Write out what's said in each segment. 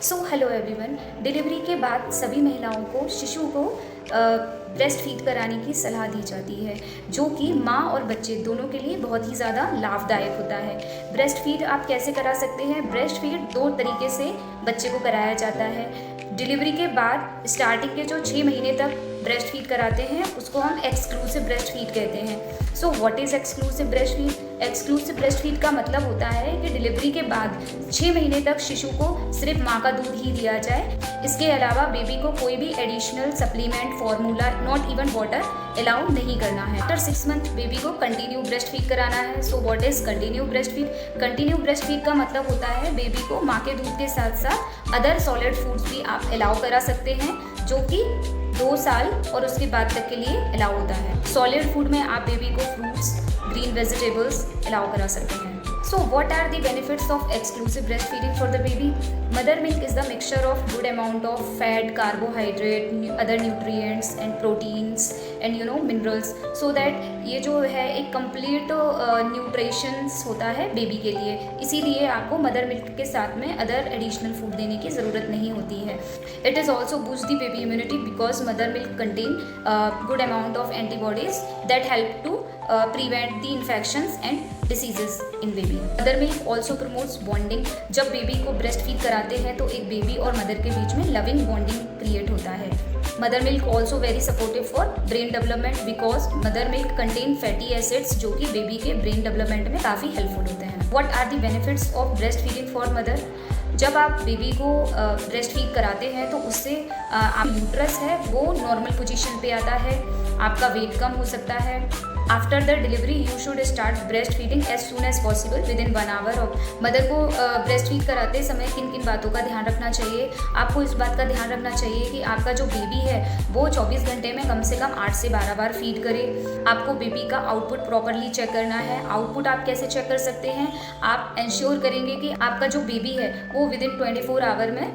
So hello everyone. Delivery के बाद सभी महिलाओं को शिशु को ब्रेस्ट फीड कराने की सलाह दी जाती है, जो कि माँ और बच्चे दोनों के लिए बहुत ही ज़्यादा लाभदायक होता है। ब्रेस्ट फीड आप कैसे करा सकते हैं? ब्रेस्ट फीड दो तरीके से बच्चे को कराया जाता है। डिलीवरी के बाद स्टार्टिंग के जो 6 महीने तक ब्रेस्ट फीड कराते हैं उसको हम एक्सक्लूसिव ब्रेस्ट फीड कहते हैं। So what is exclusive breast feed? Exclusive breast feed का मतलब होता है कि डिलीवरी के बाद 6 महीने तक शिशु को सिर्फ माँ का दूध ही दिया जाए। इसके अलावा बेबी को कोई भी additional supplement, formula, not even water allow नहीं करना है। आफ्टर 6 मंथ बेबी को कंटिन्यू ब्रेस्ट फीड कराना है। So what is continue breast feed? Continue breast feed का मतलब होता है बेबी को माँ के दूध के साथ साथ अदर सॉलिड फूड्स भी आप अलाउ करा सकते हैं, जो कि 2 साल और उसके बाद तक के लिए अलाउ होता है। सॉलिड फूड में आप बेबी को फ्रूट्स, ग्रीन वेजिटेबल्स अलाउ करा सकते हैं। So what are the benefits of exclusive breastfeeding for the baby? Mother milk is the mixture of good amount of fat, carbohydrate, other nutrients and proteins and minerals, so that ये जो है एक complete nutritions होता है baby के लिए। इसीलिए आपको मदर मिल्क के साथ में अदर एडिशनल फूड देने की ज़रूरत नहीं होती है। It is also boost the baby immunity because mother milk contain good amount of antibodies that help to prevent the infections and diseases in baby. Mother milk also promotes bonding. जब baby को breast feed कराते हैं तो एक baby और mother के बीच में loving bonding create होता है। Mother milk also very supportive for brain development because mother milk contain fatty acids, जो कि बेबी के ब्रेन डेवलपमेंट में काफ़ी हेल्पफुल होते हैं। What are the benefits of breast feeding for mother? जब आप बेबी को ब्रेस्ट फीड कराते हैं तो उससे आप यूट्रस है वो नॉर्मल पोजीशन पे आता है, आपका वेट कम हो सकता है। After the delivery you should start breast feeding as soon as possible within 1 hour of. Mother को ब्रेस्ट फीड कराते समय किन किन बातों का ध्यान रखना चाहिए? आपको इस बात का ध्यान रखना चाहिए कि आपका जो बेबी है वो 24 घंटे में कम से कम 8 से 12 बार फीड करे। आपको बेबी का आउटपुट प्रॉपरली चेक करना है। आउटपुट आप कैसे चेक कर सकते हैं? आप इंश्योर करेंगे कि आपका जो बेबी है वो विद इन 24 आवर में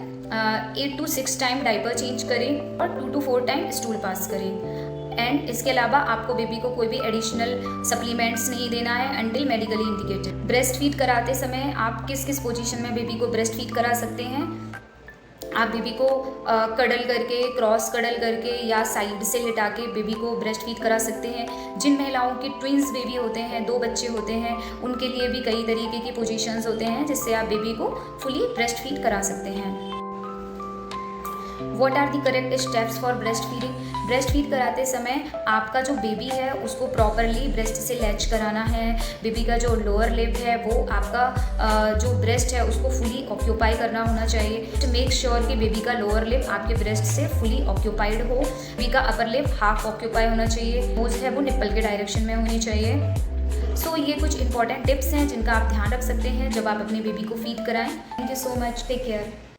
8 to 6 टाइम डायपर चेंज करें और 2 to 4 टाइम स्टूल पास करें। एंड इसके अलावा आपको बेबी को कोई भी एडिशनल सप्लीमेंट्स नहीं देना है until medically indicated. Breast feed कराते समय आप किस किस पोजीशन में बेबी को ब्रेस्ट फीड करा सकते हैं? आप बेबी को कडल करके, क्रॉस कडल करके या साइड से लिटा के बेबी को ब्रेस्ट फीड करा सकते हैं। जिन महिलाओं के ट्विंस बेबी होते हैं, 2 बच्चे होते हैं, उनके लिए भी कई तरीके की पोजीशंस होते हैं जिससे आप बेबी को फुली ब्रेस्ट फीड करा सकते हैं। What are the correct steps for breast feeding? Breast feed कराते समय आपका जो बेबी है उसको प्रॉपरली ब्रेस्ट से लैच कराना है। बेबी का जो लोअर लिप है वो आपका जो ब्रेस्ट है उसको फुली ऑक्यूपाई करना होना चाहिए। टू मेक श्योर कि बेबी का लोअर लिप आपके ब्रेस्ट से फुली ऑक्यूपाइड हो। बेबी का अपर लिप हाफ ऑक्यूपाई होना चाहिए। नोज है वो निप्पल के डायरेक्शन में होनी चाहिए। सो ये कुछ इंपॉर्टेंट टिप्स हैं जिनका आप ध्यान रख सकते हैं जब आप अपने बेबी को फीड कराएं। Thank you so much, take care.